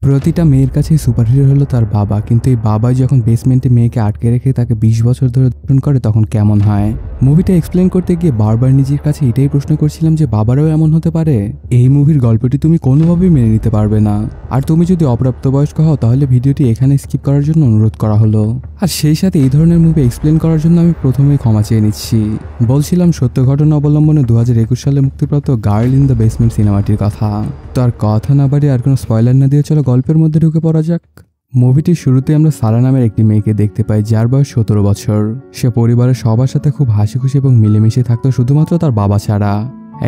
প্রতিটা মেয়ের কাছেই সুপারহিরো হলো তার বাবা, কিন্তু এই বাবাই যখন বেসমেন্টে মেয়েকে আটকে রেখে তাকে 20 বছর ধরে ধর্ষণ করে তখন কেমন হয়। মুভিটা এক্সপ্লেন করতে গিয়ে বারবার নিজের কাছে এটাই প্রশ্ন করছিলাম যে বাবারাও এমন হতে পারে। এই মুভির গল্পটি তুমি কোনোভাবেই মেনে নিতে পারবে না, আর তুমি যদি অপ্রাপ্তবয়স্ক হও তাহলে ভিডিওটি এখানে স্কিপ করার জন্য অনুরোধ করা হলো। আর সেই সাথে এই ধরনের মুভি এক্সপ্লেন করার জন্য আমি প্রথমেই ক্ষমা চেয়ে নিচ্ছি। বলছিলাম সত্য ঘটনা অবলম্বনে 2021 সালে মুক্তিপ্রাপ্ত গার্ল ইন দ্য বেসমেন্ট সিনেমাটির কথা। তো আর কথা না বাড়িয়ে আর কোনো স্পয়লার না দিয়ে চলো গল্পের মধ্যে ঢুকে পড়া যাক। মুভিটির শুরুতে আমরা সারা নামের একটি মেয়েকে দেখতে পাই যার বয়স 17 বছর। সে পরিবারের সবার সাথে খুব হাসি খুশি এবং মিলেমিশে থাকতো শুধুমাত্র তার বাবা ছাড়া।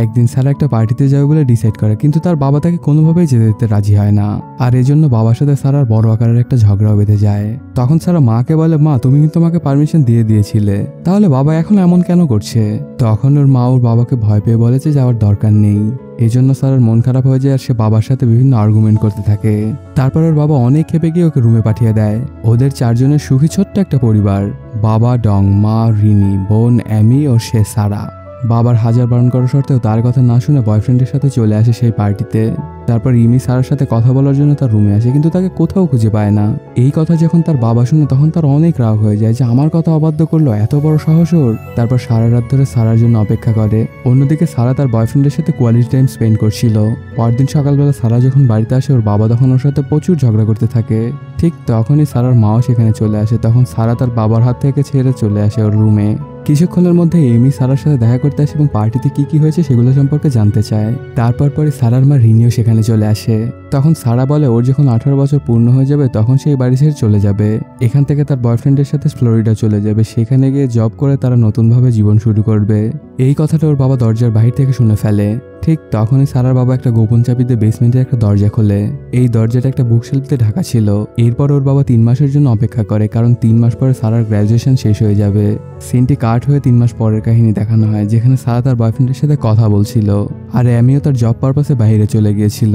একদিন সারা একটা পার্টিতে যাবে বলে ডিসাইড করে, কিন্তু তার বাবা তাকে কোনোভাবেই যেতে দিতে রাজি হয় না। আর এজন্য বাবার সাথে সারার বড় আকারের একটা ঝগড়াও বেঁধে যায়। তখন সারা মাকে বলে, মা তুমি কিন্তু আমাকে পারমিশন দিয়ে দিয়েছিলে, তাহলে বাবা এখন এমন কেন করছে? তখন ওর মা ওর বাবাকে ভয় পেয়ে বলেছে যাওয়ার দরকার নেই। এজন্য সারার মন খারাপ হয়ে যায় আর সে বাবার সাথে বিভিন্ন আর্গুমেন্ট করতে থাকে। তারপর ওর বাবা অনেক ক্ষেপে গিয়ে ওকে রুমে পাঠিয়ে দেয়। ওদের 4 জনের সুখী ছোট্ট একটা পরিবার, বাবা ডং, মা রিনি, বোন অ্যামি ও সে সারা। বাবার হাজার বারণ করার সত্ত্বেও তার কথা না শুনে বয়ফ্রেন্ডের সাথে চলে আসে সেই পার্টিতে। তারপর রিমি সারার সাথে কথা বলার জন্য তার রুমে আসে, কিন্তু তাকে কোথাও খুঁজে পায় না। এই কথা যখন তার বাবা শুনে তখন তার অনেক রাগ হয়ে যায় যে আমার কথা অবাধ্য করলো, এত বড় সাহস ওর। তারপর সারা রাত ধরে সারার জন্য অপেক্ষা করে। অন্যদিকে সারা তার বয়ফ্রেন্ডের সাথে কোয়ালিটি টাইম স্পেন্ড করছিল। পরদিন সকালবেলা সারা যখন বাড়িতে আসে ওর বাবা তখন ওর সাথে প্রচুর ঝগড়া করতে থাকে। ঠিক তখনই সারার মাও সেখানে চলে আসে। তখন সারা তার বাবার হাত থেকে ছেড়ে চলে আসে ওর রুমে। কিছুক্ষণের মধ্যে এমি সারার সাথে দেখা করতে আসে এবং পার্টিতে কি হয়েছে সেগুলো সম্পর্কে জানতে চায়। তারপর পরে সারার মা রিনিও সেখানে চলে আসে। তখন সারা বলে ওর যখন 18 বছর পূর্ণ হয়ে যাবে তখন সেই বাড়ি ছেড়ে চলে যাবে। এখান থেকে তার বয়ফ্রেন্ডের সাথে ফ্লোরিডা চলে যাবে, সেখানে গিয়ে জব করে তারা নতুনভাবে জীবন শুরু করবে। এই কথাটা ওর বাবা দরজার বাহির থেকে শুনে ফেলে। ঠিক তখনই সারার বাবা একটা গোপন চাবিতে বেসমেন্টের একটা দরজা খোলে। এই দরজাটা একটা বুকশেলফে ঢাকা ছিল। এরপর ওর বাবা 3 মাসের জন্য অপেক্ষা করে, কারণ 3 মাস পরে সারার গ্র্যাজুয়েশন শেষ হয়ে যাবে। সিনটি কাট হয়ে 3 মাস পরের কাহিনী দেখানো হয়, যেখানে সারা তার বয়ফ্রেন্ডের সাথে কথা বলছিল আর আমিও তার জব পারপাসে বাইরে চলে গিয়েছিল।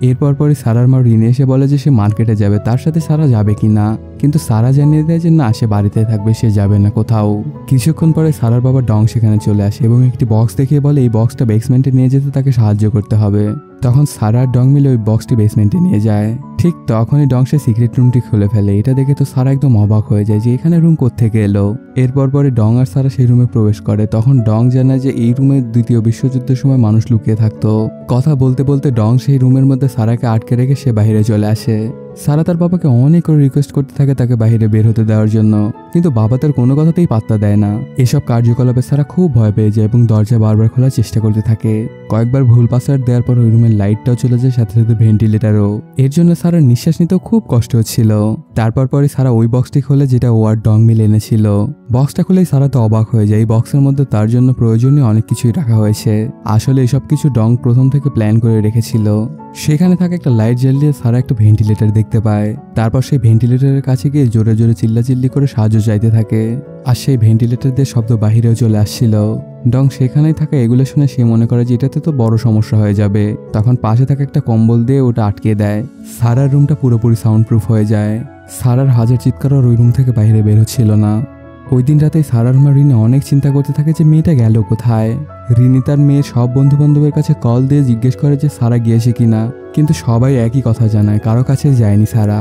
এরপর পরে সারার মা রিনি এসে বলে যে সে মার্কেটে যাবে, তার সাথে সারা যাবে কিনা, কিন্তু সারা জানিয়ে দেয় যে না, সে বাড়িতে থাকবে, সে যাবে না কোথাও। কিছুক্ষণ পরে সারার বাবা ডং সেখানে চলে আসে এবং একটি বক্স দেখিয়ে বলে এই বক্সটা বেসমেন্টে নিয়ে যেতে তাকে সাহায্য করতে হবে। তখন সারা আর ডং মিলে ওই বক্সটি বেসমেন্টে নিয়ে যায়। ঠিক তখনই ডং সে সিক্রেট রুমটি খুলে ফেলে। এটা দেখে তো সারা একদম অবাক হয়ে যায় যে এখানে রুম কোত্থেকে এলো। এরপর পরে ডং আর সারা সেই রুমে প্রবেশ করে। তখন ডং জানায় যে এই রুমে দ্বিতীয় বিশ্বযুদ্ধের সময় মানুষ লুকিয়ে থাকতো। কথা বলতে বলতে ডং সেই রুমের মধ্যে সারাকে আটকে রেখে সে বাইরে চলে আসে। সারা তার বাবাকে অনেক করে রিকোয়েস্ট করতে থাকে তাকে বাইরে বের হতে দেওয়ার জন্য, কিন্তু বাবা তার কোনো কথাতেই পাত্তা দেয় না। এসব কার্যকলাপে সারা খুব ভয় পেয়ে যায় এবং দরজা বারবার খোলার চেষ্টা করতে থাকে। কয়েকবার ভুল পাসওয়ার্ড দেওয়ার পর ওই রুমের লাইটটাও চলে যায়, সাথে সাথে ভেন্টিলেটারও। এর জন্য সারার নিঃশ্বাস নিতেও খুব কষ্ট হচ্ছিল। তারপর পরে সারা ওই বক্সটি খোলে যেটা ও আর ডং মিলে এনেছিল। বক্সটা খুলেই সারা তো অবাক হয়ে যায়। এই বক্সের মধ্যে তার জন্য প্রয়োজনীয় অনেক কিছুই রাখা হয়েছে। আসলে এসব কিছু ডং প্রথম থেকে প্ল্যান করে রেখেছিল। সেখানে থাকা একটা লাইট জ্বালিয়ে সারা একটা ভেন্টিলেটর দেখতে পায়। তারপর সেই ভেন্টিলেটরের কাছে গিয়ে জোরে জোরে চিল্লাচিল্লি করে সাহায্য চাইতে থাকে, আর সেই ভেন্টিলেটর দিয়ে শব্দ বাহিরেও চলে আসছিল। ডং সেখানেই থাকা এগুলো শুনে সে মনে করে যে এটাতে তো বড় সমস্যা হয়ে যাবে। তখন পাশে থাকা একটা কম্বল দিয়ে ওটা আটকে দেয়। সারার রুমটা পুরোপুরি সাউন্ড প্রুফ হয়ে যায়। সারার হাজার চিৎকার ওই রুম থেকে বাইরে বের হচ্ছিল না। ওই দিন রাতেই সারার মা রিনি অনেক চিন্তা করতে থাকে যে মেয়েটা গেল কোথায়। রিনি তার মেয়ের সব বন্ধু বান্ধবের কাছে কল দিয়ে জিজ্ঞেস করে যে সারা গিয়েছে কিনা, কিন্তু সবাই একই কথা জানায়, কারো কাছে যায়নি সারা।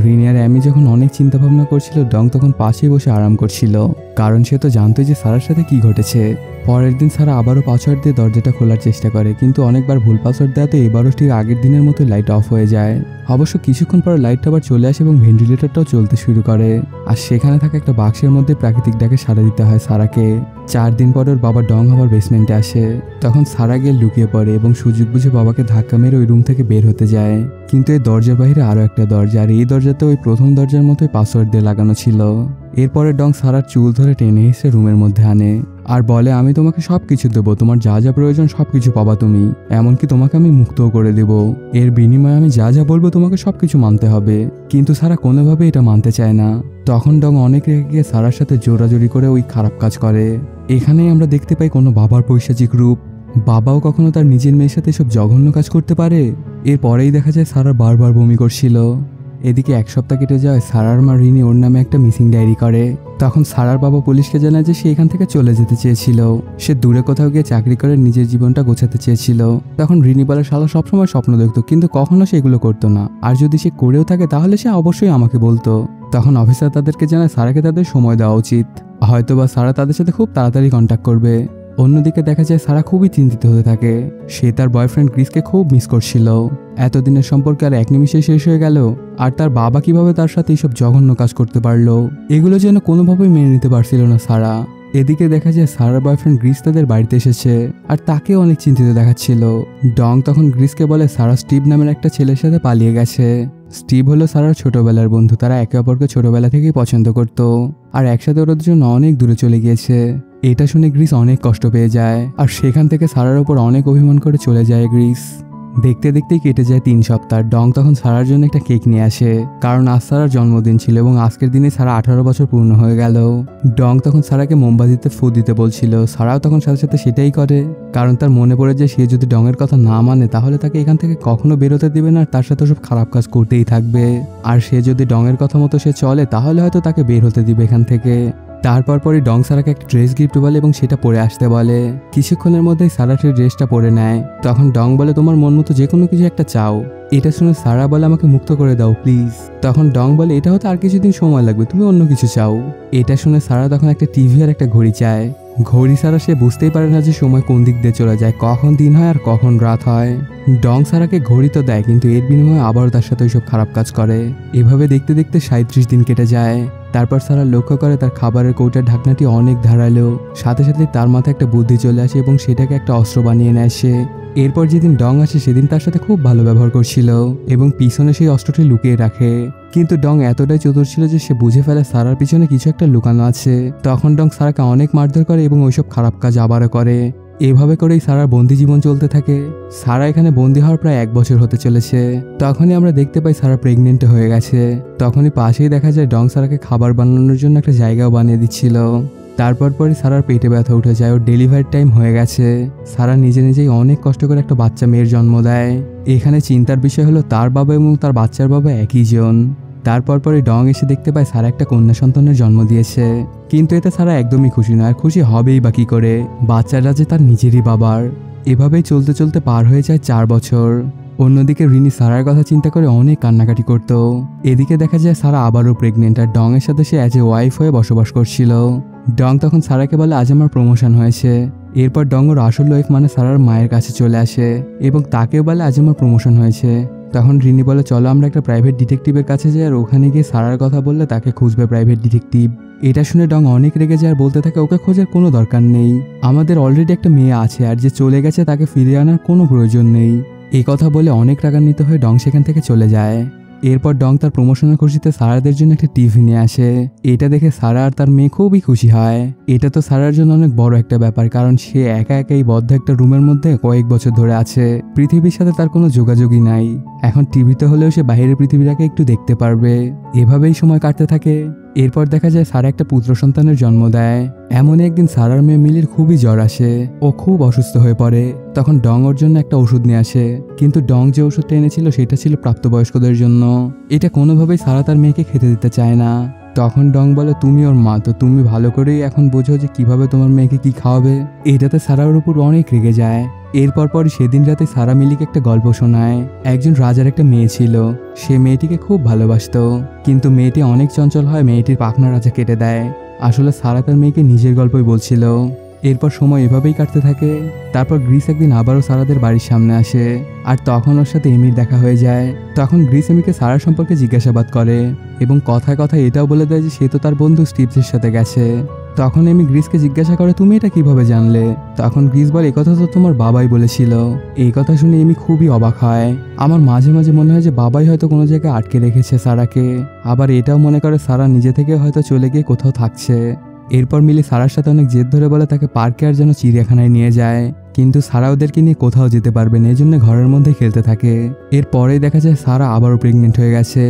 রিনি আর অ্যামি যখন অনেক চিন্তা ভাবনা করছিল, ডং তখন পাশেই বসে আরাম করছিল, কারণ সে তো জানতোই যে সারার সাথে কি ঘটেছে। পরের দিন সারা আবারও পাসওয়ার্ড দিয়ে দরজাটা খোলার চেষ্টা করে, কিন্তু অনেকবার ভুল পাসওয়ার্ড দেওয়াতে এবারও ঠিক আগের দিনের মতো লাইট অফ হয়ে যায়। অবশ্য কিছুক্ষণ পর লাইটটা আবার চলে আসে এবং ভেন্টিলেটরটাও চলতে শুরু করে। আর সেখানে থাকা একটা বাক্সের মধ্যে প্রাকৃতিক ডাকে সাড়া দিতে হয় সারাকে। 4 দিন পর ওর বাবা ডং আবার বেসমেন্টে আসে। তখন সারা গিয়ে লুকিয়ে পড়ে এবং সুযোগ বুঝে বাবাকে ধাক্কা মেরে ওই রুম থেকে বের হতে যায়। কিন্তু এই দরজার বাইরে আরো একটা দরজা, আর এই দরজাতে ওই প্রথম দরজার মতোই পাসওয়ার্ড দিয়ে লাগানো ছিল। এরপরে ডং সারার চুল ধরে টেনে এসে রুমের মধ্যে আনে আর বলে আমি তোমাকে সবকিছু দেবো, তোমার যা যা প্রয়োজন সবকিছু পাবা তুমি, এমনকি তোমাকে আমি মুক্তও করে দেব। এর বিনিময়ে আমি যা যা বলবো তোমাকে সবকিছু মানতে হবে। কিন্তু সারা কোনোভাবে এটা মানতে চায় না। তখন ডং অনেক রেগে গিয়ে সারার সাথে জোরাজোরি করে ওই খারাপ কাজ করে। এখানেই আমরা দেখতে পাই কোনো বাবার পৈশাচিক রূপ। বাবাও কখনো তার নিজের মেয়ের সাথে এসব জঘন্য কাজ করতে পারে। এরপরেই দেখা যায় সারা বারবার বমি করছিল। এদিকে এক সপ্তাহ কেটে যাওয়ায় সারার মা রিনি ওর নামে একটা মিসিং ডায়েরি করে। তখন সারার বাবা পুলিশকে জানায় যে সে এখান থেকে চলে যেতে চেয়েছিল, সে দূরে কোথাও গিয়ে চাকরি করে নিজের জীবনটা গোছাতে চেয়েছিল। তখন রিনি বলে শালা সবসময় স্বপ্ন দেখতো কিন্তু কখনো সে এগুলো করতো না, আর যদি সে করেও থাকে তাহলে সে অবশ্যই আমাকে বলতো। তখন অফিসার তাদেরকে জানায় সারাকে তাদের সময় দেওয়া উচিত, হয়তোবা সারা তাদের সাথে খুব তাড়াতাড়ি কন্ট্যাক্ট করবে। অন্যদিকে দেখা যায় সারা খুবই চিন্তিত হতে থাকে, সে তার বয়ফ্রেন্ড ক্রিসকে খুব মিস করছিল। এতদিনের সম্পর্কে আর এক নিমিষে শেষ হয়ে গেল, আর তার বাবা কিভাবে তার সাথে এইসব জঘন্য কাজ করতে পারলো এগুলো যেন কোনোভাবেই মেনে নিতে পারছিল না সারা। এদিকে দেখা যায় সারার বয়ফ্রেন্ড গ্রিস তাদের বাড়িতে এসেছে, আর তাকেও অনেক চিন্তিত দেখাচ্ছিল। ডং তখন গ্রিসকে বলে সারা স্টিভ নামের একটা ছেলের সাথে পালিয়ে গেছে। স্টিভ হলো সারার ছোটবেলার বন্ধু, তারা একে অপরকে ছোটবেলা থেকেই পছন্দ করত, আর একসাথে ওরা দুজন অনেক দূরে চলে গিয়েছে। এটা শুনে গ্রিস অনেক কষ্ট পেয়ে যায়, আর সেখান থেকে সারার উপর অনেক অভিমান করে চলে যায় গ্রিস। দেখতে দেখতেই কেটে যায় 3 সপ্তাহ। ডং তখন সারার জন্য একটা কেক নিয়ে আসে, কারণ আজ সারার জন্মদিন ছিল এবং আজকের দিনে সারা 18 বছর পূর্ণ হয়ে গেল। ডং তখন সারাকে মোমবাতিতে ফু দিতে বলছিল, সারাও তখন সাথে সাথে সেটাই করে, কারণ তার মনে পড়ে যে সে যদি ডংয়ের কথা না মানে তাহলে তাকে এখান থেকে কখনো বেরোতে দিবে না, আর তার সাথে সব খারাপ কাজ করতেই থাকবে। আর সে যদি ডংয়ের কথা মতো সে চলে তাহলে হয়তো তাকে বের হতে দিবে এখান থেকে। তারপর পরে ডং সারাকে একটা ড্রেস গিফট বলে এবং সেটা পরে আসতে বলে। কিছুক্ষণের মধ্যেই সারা সেই ড্রেসটা পরে নেয়। তখন ডং বলে তোমার মন মতো যে কোনো কিছু একটা চাও। এটা শুনে সারা বলে আমাকে মুক্ত করে দাও প্লিজ। তখন ডং বলে এটা হতে আর কিছুদিন সময় লাগবে, তুমি অন্য কিছু চাও। এটা শুনে সারা তখন একটা টিভি আর একটা ঘড়ি চায়। ঘড়ি ছাড়া সে বুঝতেই পারে না যে সময় কোন দিক দিয়ে চলে যায়, কখন দিন হয় আর কখন রাত হয়। ডং সারাকে ঘড়ি তো দেয়, কিন্তু এর বিনিময়ে আবারও তার সাথে ওইসব খারাপ কাজ করে। এভাবে দেখতে দেখতে 37 দিন কেটে যায়। তারপর সারা লক্ষ্য করে তার খাবারের কৌটার ঢাকনাটি অনেক ধারালো, সাথে সাথে তার মাথায় একটা বুদ্ধি চলে আসে এবং সেটাকে একটা অস্ত্র বানিয়ে নেয় সে। এরপর যেদিন ডং আসে সেদিন তার সাথে খুব ভালো ব্যবহার করছিল এবং পিছনে সেই অস্ত্রটি লুকিয়ে রাখে। কিন্তু ডং এতটাই চতুর ছিল যে সে বুঝে ফেলে সারার পিছনে কিছু একটা লুকানো আছে। তখন ডং সারাকে অনেক মারধর করে এবং ওইসব খারাপ কাজ আবারও করে। এভাবে করেই সারার বন্দি জীবন চলতে থাকে। সারা এখানে বন্দি হওয়ার প্রায় 1 বছর হতে চলেছে। তখনই আমরা দেখতে পাই সারা প্রেগনেন্ট হয়ে গেছে। তখনই পাশেই দেখা যায় ডং সারাকে খাবার বানানোর জন্য একটা জায়গাও বানিয়ে দিচ্ছিল। তারপর পরে সারার পেটে ব্যথা উঠে যায়, ওর ডেলিভারি টাইম হয়ে গেছে। সারা নিজে নিজেই অনেক কষ্ট করে একটা বাচ্চা মেয়ের জন্ম দেয়। এখানে চিন্তার বিষয় হলো তার বাবা এবং তার বাচ্চার বাবা একই জন। তারপর পরে ডং এসে দেখতে পায় সারা একটা কন্যা সন্তানের জন্ম দিয়েছে, কিন্তু এতে সারা একদমই খুশি নয়। আর খুশি হবেই বা কি করে, বাচ্চাটা যে তার নিজেরই বাবার। এভাবেই চলতে চলতে পার হয়ে যায় 4 বছর। অন্যদিকে রিনি সারার কথা চিন্তা করে অনেক কান্নাকাটি করত। এদিকে দেখা যায় সারা আবারও প্রেগনেন্ট, আর ডং এর সাথে সে অ্যাজ এ ওয়াইফ হয়ে বসবাস করছিল। ডং তখন সারাকে বলে আজ আমার প্রমোশন হয়েছে। এরপর ডং ওর আসল ওয়াইফ মানে সারার মায়ের কাছে চলে আসে এবং তাকেও বলে আজ আমার প্রমোশন হয়েছে। তখন রিনি বলে চলো আমরা একটা প্রাইভেট ডিটেকটিভের কাছে যাই, আর ওখানে গিয়ে সারার কথা বললে তাকে খুঁজবে প্রাইভেট ডিটেকটিভ। এটা শুনে ডং অনেক রেগে যায় আর বলতে থাকে ওকে খোঁজার কোনো দরকার নেই, আমাদের অলরেডি একটা মেয়ে আছে, আর যে চলে গেছে তাকে ফিরিয়ে আনার কোনো প্রয়োজন নেই। এই কথা বলে অনেক রাগান্বিত হয়ে ডং সেখান থেকে চলে যায়। এরপর ডং তার প্রমোশনের খুশিতে সারাদের জন্য একটা টিভি নিয়ে আসে। এটা দেখে সারা আর তার মেয়ে খুবই খুশি হয়। এটা তো সারার জন্য অনেক বড় একটা ব্যাপার, কারণ সে একা একাই বদ্ধ একটা রুমের মধ্যে কয়েক বছর ধরে আছে। পৃথিবীর সাথে তার কোনো যোগাযোগই নাই। এখন টিভিতে হলেও সে বাইরের পৃথিবীটাকে একটু দেখতে পারবে। এভাবেই সময় কাটতে থাকে। এরপর দেখা যায় সারা একটা পুত্র সন্তানের জন্ম দেয়। এমন একদিন সারার মেয়ে মিলির খুবই জ্বর আসে, ও খুব অসুস্থ হয়ে পড়ে। তখন ডং ওর জন্য একটা ওষুধ নিয়ে আসে, কিন্তু ডং যে ওষুধটা এনেছিল সেটা ছিল প্রাপ্তবয়স্কদের জন্য। এটা কোনোভাবেই সারা তার মেয়েকে খেতে দিতে চায় না। তখন ডং বলে তুমি ওর মা, তো তুমি ভালো করেই এখন বোঝো যে কিভাবে তোমার মেয়েকে কি খাওয়াবে। এটাতে সারার উপর অনেক রেগে যায়। এরপর পর সেদিন রাতে সারা মিলিকে একটা গল্প শোনায়। একজন রাজার একটা মেয়ে ছিল, সে মেয়েটিকে খুব ভালোবাসতো, কিন্তু মেয়েটি অনেক চঞ্চল হয়, মেয়েটির পাখনা রাজা কেটে দেয়। আসলে সারা তার মেয়েকে নিজের গল্পই বলছিল। এরপর সময় এভাবেই কাটতে থাকে। তারপর গ্রিস একদিন আবারও সারাদের বাড়ির সামনে আসে, আর তখন ওর সাথে এমির দেখা হয়ে যায়। তখন গ্রিস এমিকে সারার সম্পর্কে জিজ্ঞাসাবাদ করে এবং কথায় কথায় এটাও বলে দেয় যে সে তো তার বন্ধু স্টিভসের সাথে গেছে। তখন এমি গ্রিসকে জিজ্ঞাসা করে তুমি এটা কিভাবে জানলে। তখন গ্রিস বলে একথা তো তোমার বাবাই বলেছিল। এই কথা শুনে এমি খুবই অবাক হয়। আমার মাঝে মাঝে মনে হয় যে বাবাই হয়তো কোনো জায়গায় আটকে রেখেছে সারাকে, আবার এটাও মনে করে সারা নিজে থেকে হয়তো চলে গিয়ে কোথাও থাকছে। এরপর মিলি সারার সাথে অনেক জেদ ধরে বলে তাকে পার্কে আর যেন চিড়িয়াখানায় নিয়ে যায়, কিন্তু সারা ওদেরকে নিয়ে কোথাও যেতে পারবে না, এজন্য ঘরের মধ্যে খেলতে থাকে। এরপরেই দেখা যায় সারা আবারও প্রেগনেন্ট হয়ে গেছে।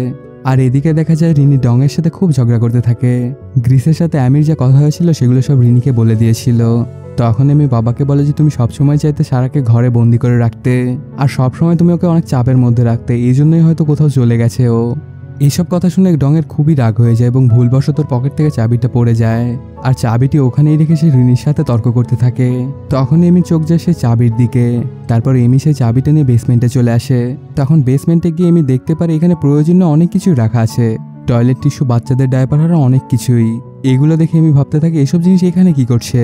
আর এদিকে দেখা যায় রিনি ডং এর সাথে খুব ঝগড়া করতে থাকে। গ্রিসের সাথে আমির যা কথা হয়েছিল সেগুলো সব রিনিকে বলে দিয়েছিল। তখন আমি বাবাকে বলে যে তুমি সবসময় চাইতে সারাকে ঘরে বন্দি করে রাখতে, আর সবসময় তুমি ওকে অনেক চাপের মধ্যে রাখতে, এই জন্যই হয়তো কোথাও চলে গেছে ও। এইসব কথা শুনে ডংয়ের খুবই রাগ হয়ে যায় এবং ভুলবশত পকেট থেকে চাবিটা পড়ে যায়। আর চাবিটি ওখানেই রেখে সে রিনির সাথে তর্ক করতে থাকে। তখন এমি চোখ যায় সেই চাবির দিকে। তারপর এমি সেই চাবিটা নিয়ে বেসমেন্টে চলে আসে। তখন বেসমেন্টে গিয়ে এমি দেখতে পারে এখানে প্রয়োজনীয় অনেক কিছুই রাখা আছে, টয়লেট টিস্যু, বাচ্চাদের ডায়পার আর অনেক কিছুই। এগুলো দেখে এমি ভাবতে থাকে এসব জিনিস এখানে কি করছে।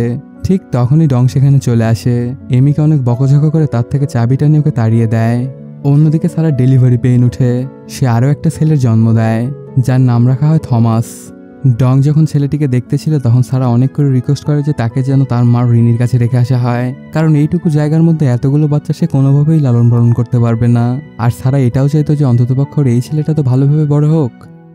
ঠিক তখনই ডং সেখানে চলে আসে। এমিকে অনেক বকঝকা করে তার থেকে চাবিটা নিয়ে ওকে তাড়িয়ে দেয়। অন্যদিকে সারা ডেলিভারি পেইন উঠে। সে আরও একটা ছেলের জন্ম দেয়, যার নাম রাখা হয় থমাস। ডং যখন ছেলেটিকে দেখতেছিল তখন সারা অনেক করে রিকোয়েস্ট করে যে তাকে যেন তার মা রিনির কাছে রেখে আসা হয়, কারণ এইটুকু জায়গার মধ্যে এতগুলো বাচ্চা সে কোনোভাবেই লালন পালন করতে পারবে না। আর সারা এটাও চাইতো যে অন্ততপক্ষে এই ছেলেটা তো ভালোভাবে বড় হোক।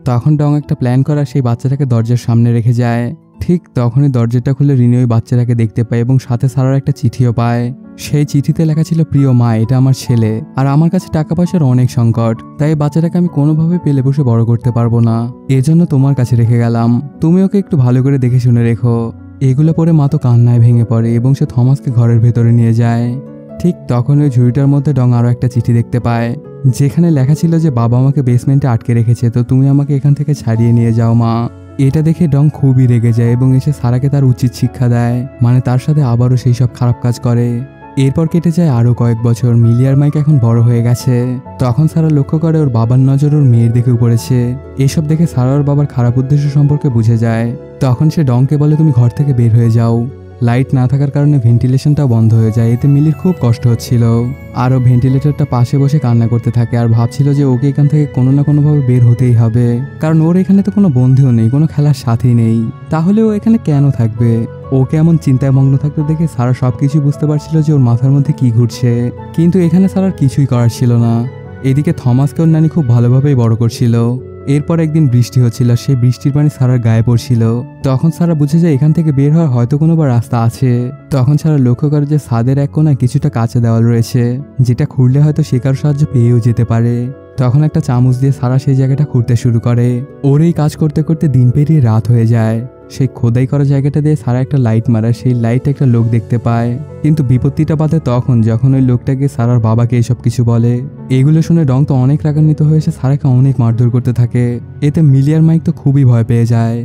তখন ডং একটা প্ল্যান করা সেই বাচ্চাটাকে দরজার সামনে রেখে যায়। ঠিক তখনই দরজাটা খুলে রিনি ওই বাচ্চাটাকে দেখতে পায় এবং সাথে সারার একটা চিঠিও পায়। সেই চিঠিতে লেখা ছিল, প্রিয় মা, এটা আমার ছেলে আর আমার কাছে টাকা পয়সার অনেক সংকট, তাই বাচ্চাটাকে আমি কোনোভাবে পেলে বসে বড় করতে পারবো না, এজন্য তোমার কাছে রেখে গেলাম, তুমি ওকে একটু ভালো করে দেখে শুনে রেখো। এগুলো পরে মা তো কান্নায় ভেঙে পড়ে এবং সে থমাসকে ঘরের ভেতরে নিয়ে যায়। ঠিক তখন ওই ঝুড়িটার মধ্যে ডং আরও একটা চিঠি দেখতে পায়, যেখানে লেখা ছিল যে বাবা আমাকে বেসমেন্টে আটকে রেখেছে, তো তুমি আমাকে এখান থেকে ছাড়িয়ে নিয়ে যাও মা। এটা দেখে ডং খুবই রেগে যায় এবং এসে সারাকে তার উচিত শিক্ষা দেয়, মানে তার সাথে আবারও সেই সব খারাপ কাজ করে। এরপর কেটে যায় আরও কয়েক বছর। মিলি আর মাইক এখন বড় হয়ে গেছে। তখন সারা লক্ষ্য করে ওর বাবার নজর ওর মেয়ের দিকে পড়েছে। এসব দেখে সারা ওর বাবার খারাপ উদ্দেশ্য সম্পর্কে বুঝে যায়। তখন সে ডংকে বলে, তুমি ঘর থেকে বের হয়ে যাও। লাইট না থাকার কারণে ভেন্টিলেশনটাও বন্ধ হয়ে যায়। এতে মিলির খুব কষ্ট হচ্ছিল। আর ও ভেন্টিলেটরটা পাশে বসে কান্না করতে থাকে আর ভাবছিল যে ওকে এখান থেকে কোনো না কোনোভাবে বের হতেই হবে, কারণ ওর এখানে তো কোনো বন্ধুও নেই, কোনো খেলার সাথী নেই, তাহলে ও এখানে কেন থাকবে। ওকে এমন চিন্তায় মগ্ন থাকতে দেখে সারা সবকিছু বুঝতে পারছিল যে ওর মাথার মধ্যে কি ঘুরছে, কিন্তু এখানে সারার কিছুই করার ছিল না। এদিকে থমাসকে ওর নানি খুব ভালোভাবেই বড় করছিল। এরপর একদিন বৃষ্টি হচ্ছিল, সেই বৃষ্টির পানি সারার গায়ে পড়ছিল। তখন সারা বুঝে যায় এখান থেকে বের হওয়ার হয়তো কোনো রাস্তা আছে। তখন সারা লক্ষ্য করে যে ছাদের এক কোনায় কিছুটা কাঁচা দেওয়াল রয়েছে, যেটা খুঁড়লে হয়তো সে কারোর সাহায্য পেয়েও যেতে পারে। তখন একটা চামচ দিয়ে সারা সেই জায়গাটা খুঁড়তে শুরু করে। ওর এই কাজ করতে করতে দিন পেরিয়ে রাত হয়ে যায়। সেই খোদাই করা জায়গাটা দিয়ে সারা একটা লাইট মারে, সেই লাইটে একটা লোক দেখতে পায়। কিন্তু বিপত্তিটা বাধে তখন যখন ওই লোকটাকে সারার বাবাকে এসব কিছু বলে। এগুলো শুনে ডং তো অনেক রাগান্বিত হয়েছে, সারাকে অনেক মারধর করতে থাকে। এতে মিলি আর মাইক তো খুবই ভয় পেয়ে যায়।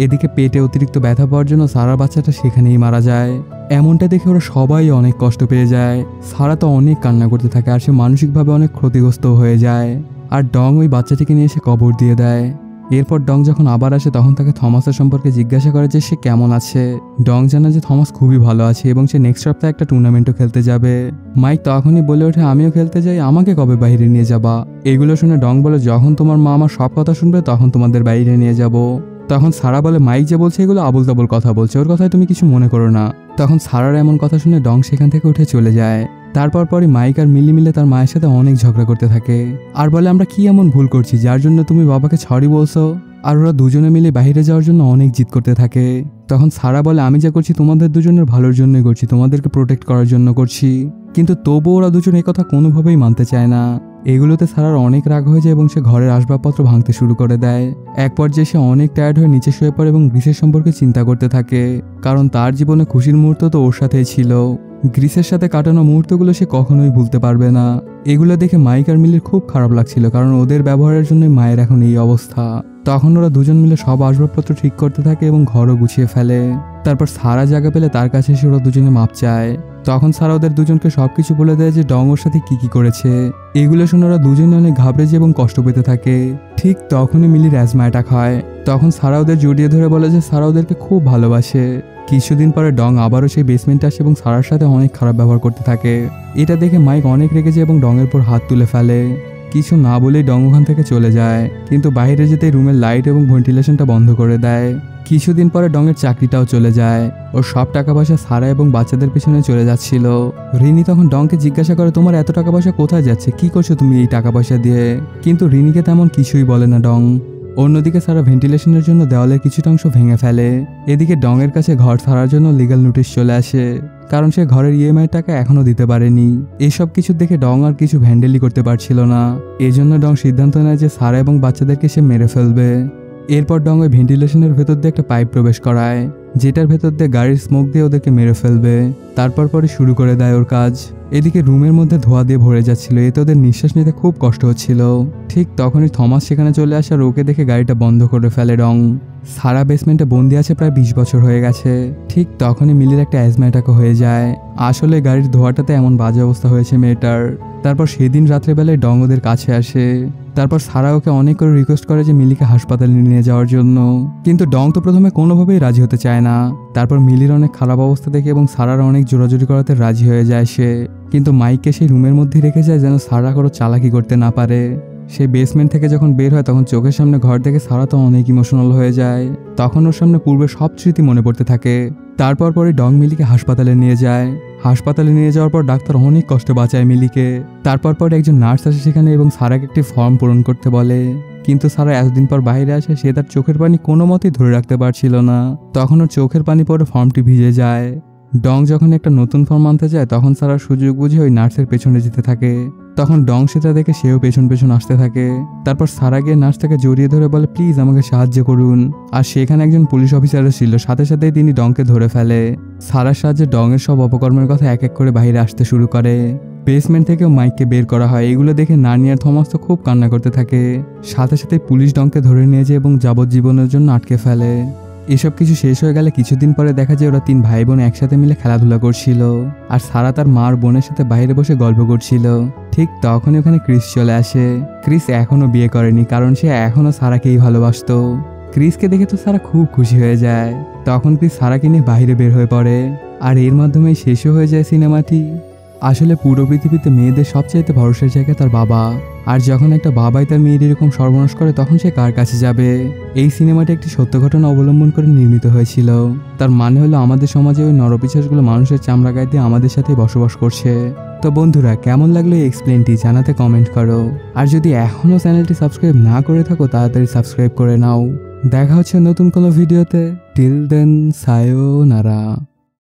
এদিকে পেটে অতিরিক্ত ব্যথা পাওয়ার জন্য সারার বাচ্চাটা সেখানেই মারা যায়। এমনটা দেখে ওরা সবাই অনেক কষ্ট পেয়ে যায়। সারা তো অনেক কান্না করতে থাকে আর সে মানসিকভাবে অনেক ক্ষতিগ্রস্ত হয়ে যায়। আর ডং ওই বাচ্চাটিকে নিয়ে এসে কবর দিয়ে দেয়। এরপর ডং যখন আবার আসে তখন তাকে থমাসের সম্পর্কে জিজ্ঞাসা করে যে সে কেমন আছে। ডং জানে যে থমাস খুবই ভালো আছে এবং সে নেক্সট সপ্তাহে একটা টুর্নামেন্টও খেলতে যাবে। মাইক তখনই বলে ওঠে, আমিও খেলতে যাই, আমাকে কবে বাইরে নিয়ে যাবা। এগুলো শুনে ডং বলে, যখন তোমার মা আমার সব কথা শুনবে তখন তোমাদের বাইরে নিয়ে যাব। তখন সারা বলে, মাইক যে বলছে এগুলো আবল তাবল কথা বলছে, ওর কথায় তুমি কিছু মনে করো না। তখন সারার এমন কথা শুনে ডং সেখান থেকে উঠে চলে যায়। তারপর পরই মাইক আর মিলি মিলে তার মায়ের সাথে অনেক ঝগড়া করতে থাকে আর বলে, আমরা কি এমন ভুল করছি যার জন্য তুমি বাবাকে সরি বলছো। আর ওরা দুজনে মিলে বাইরে যাওয়ার জন্য অনেক জিদ করতে থাকে। তখন সারা বলে, আমি যা করছি তোমাদের দুজনের ভালোর জন্যই করছি, তোমাদেরকে প্রোটেক্ট করার জন্য করছি। কিন্তু তবুও ওরা দুজন এই কথা কোনোভাবেই মানতে চায় না। এগুলোতে সারার অনেক রাগ হয়ে যায় এবং সে ঘরের আসবাবপত্র ভাঙতে শুরু করে দেয়। এক পর্যায়ে সে অনেক টায়ার্ড হয়ে নিচে শুয়ে পড়ে এবং গ্রিসের সম্পর্কে চিন্তা করতে থাকে, কারণ তার জীবনে খুশির মুহূর্ত তো ওর সাথেই ছিল। গ্রিসের সাথে কাটানো মুহূর্তগুলো সে কখনোই ভুলতে পারবে না। এগুলো দেখে মাইক আর মিলির খুব খারাপ লাগছিল, কারণ ওদের ব্যবহারের জন্য মায়ের এখন এই অবস্থা। তখন ওরা দুজন মিলে সব আসবাবপত্র ঠিক করতে থাকে এবং ঘরও গুছিয়ে ফেলে। তারপর সারা জায়গা পেলে তার কাছে এসে ওরা দুজনে মাপ চায়। তখন সারা ওদের দুজনকে সবকিছু বলে দেয় যে ডং ওর সাথে কি করেছে। এগুলো শুনে ওরা দুজনে অনেক ঘাবড়ে যায় এবং কষ্ট পেতে থাকে। ঠিক তখনই মিলির অ্যাজমা অ্যাটাক হয়। তখন সারা ওদের জড়িয়ে ধরে বলে যে সারা ওদেরকে খুব ভালোবাসে। কিছুদিন পরে ডং আবারও সেই বেসমেন্টে আসে এবং সারার সাথে অনেক খারাপ ব্যবহার করতে থাকে। এটা দেখে মাইক অনেক রেগে যায় এবং ডংয়ের পর হাত তুলে ফেলে। কিছু না বলেই ডং ওখান থেকে চলে যায়, কিন্তু বাইরে যেতে রুমের লাইট এবং ভেন্টিলেশনটা বন্ধ করে দেয়। কিছুদিন পরে ডংয়ের চাকরিটাও চলে যায়। ওর সব টাকা পয়সা সারা এবং বাচ্চাদের পেছনে চলে যাচ্ছিল। রিনি তখন ডংকে জিজ্ঞাসা করে, তোমার এত টাকা পয়সা কোথায় যাচ্ছে, কি করছো তুমি এই টাকা পয়সা দিয়ে। কিন্তু রিনিকে তেমন কিছুই বলে না ডং। অন্যদিকে সারা ভেন্টিলেশনের জন্য দেওয়ালের কিছুটা অংশ ভেঙে ফেলে। এদিকে ডংয়ের কাছে ঘর ছাড়ার জন্য লিগ্যাল নোটিশ চলে আসে, কারণ সে ঘরের ইএমআই টাকা এখনো দিতে পারেনি। এসব কিছু দেখে ডং আর কিছু হ্যান্ডেলই করতে পারছিল না। এজন্য ডং সিদ্ধান্ত নেয় যে সারা এবং বাচ্চাদেরকে সে মেরে ফেলবে। এরপর ডং ওই ভেন্টিলেশনের ভেতর দিয়ে একটা পাইপ প্রবেশ করায়। যেটার ভেতর দিয়ে গাড়ির স্মোক দিয়ে ওদেরকে মেরে ফেলবে। তারপর পরে শুরু করে দেয় ওর কাজ। এদিকে রুমের মধ্যে ধোঁয়া দিয়ে ভরে যাচ্ছিল, এতে ওদের নিঃশ্বাস নিতে খুব কষ্ট হচ্ছিল। ঠিক তখনই থমাস সেখানে চলে আসে আর ওকে দেখে গাড়িটা বন্ধ করে ফেলে ডং। সারা বেসমেন্টে বন্দি আছে প্রায় 20 বছর হয়ে গেছে। ঠিক তখনই মিলির একটা অ্যাজমা অ্যাটাকও হয়ে যায়। আসলে গাড়ির ধোঁয়াটাতে এমন বাজে অবস্থা হয়েছে মেয়েটার। তারপর সেদিন রাত্রেবেলায় ডং ওদের কাছে আসে। তারপর সারা ওকে অনেক করে রিকোয়েস্ট করে যে মিলিকে হাসপাতালে নিয়ে যাওয়ার জন্য, কিন্তু ডং তো প্রথমে কোনোভাবেই রাজি হতে চায় না। তারপর মিলির অনেক খারাপ অবস্থা দেখে এবং সারার অনেক জোরাজুরি করাতে রাজি হয়ে যায় সে, কিন্তু মাইককে সেই রুমের মধ্যে রেখে যায় যেন সারা কোনো চালাকি করতে না পারে। সে বেসমেন্ট থেকে যখন বের হয় তখন চোখের সামনে ঘর দেখে সারা তো অনেক ইমোশনাল হয়ে যায়। তখন ওর সামনে পূর্বে সব স্মৃতি মনে পড়তে থাকে। তারপর পরে ডং মিলিকে হাসপাতালে নিয়ে যায়। হাসপাতালে নিয়ে যাওয়ার পর ডাক্তার অনেক কষ্ট বাঁচায় মিলিকে। তারপর পরে একজন নার্স আসে সেখানে এবং সারাকে একটি ফর্ম পূরণ করতে বলে, কিন্তু সারা এতদিন পর বাইরে আসে, সে তার চোখের পানি কোনো মতেই ধরে রাখতে পারছিল না। তখন ওর চোখের পানি পরে ফর্মটি ভিজে যায়। ডং যখন একটা নতুন ফর্ম আনতে যায় তখন সারা সুযোগ বুঝে ওই নার্সের পেছনে যেতে থাকে। তখন ডং সেটা দেখে সেও পেছন পেছন আসতে থাকে। তারপর সারা গিয়ে নার্সটাকে জড়িয়ে ধরে বলে, প্লিজ আমাকে সাহায্য করুন। আর সেখানে একজন পুলিশ অফিসারও ছিল, সাথে সাথেই তিনি ডংকে ধরে ফেলে। সারার সাহায্যে ডংয়ের সব অপকর্মের কথা এক এক করে বাইরে আসতে শুরু করে। বেসমেন্ট থেকেও মাইককে বের করা হয়। এগুলো দেখে নানি আর থমাস তো খুব কান্না করতে থাকে। সাথে সাথে পুলিশ ডংকে ধরে নিয়ে যায় এবং যাবজ্জীবনের জন্য আটকে ফেলে। এসব কিছু শেষ হয়ে গেলে কিছুদিন পরে দেখা যায় ওরা 3 ভাই বোন একসাথে মিলে খেলাধুলা করছিল, আর সারা তার মার বোনের সাথে বাইরে বসে গল্প করছিল। ঠিক তখনই ওখানে ক্রিস চলে আসে। ক্রিস এখনো বিয়ে করেনি, কারণ সে এখনো সারাকেই ভালোবাসতো। ক্রিসকে দেখে তো সারা খুব খুশি হয়ে যায়। তখন ক্রিস সারাকে নিয়ে বাইরে বের হয়ে পড়ে, আর এর মাধ্যমেই শেষও হয়ে যায় সিনেমাটি। আসলে পুরো পৃথিবীতে মেয়েদের সবচাইতে ভরসার জায়গা তার বাবা, আর যখন একটা বাবাই তার মেয়ের এরকম সর্বনাশ করে তখন সে কার কাছে যাবে। এই সিনেমাটি একটি সত্য ঘটনা অবলম্বন করে নির্মিত হয়েছিল। তার মানে হলো আমাদের সমাজে ওই নরপিশাচগুলো মানুষের চামড়া গায়ে দিয়ে আমাদের সাথেই বসবাস করছে। তো বন্ধুরা, কেমন লাগলো এই এক্সপ্লেনটি জানাতে কমেন্ট করো। আর যদি এখনও চ্যানেলটি সাবস্ক্রাইব না করে থাকো তাড়াতাড়ি সাবস্ক্রাইব করে নাও। দেখা হচ্ছে নতুন কোনো ভিডিওতে। Till then, সায়োনারা।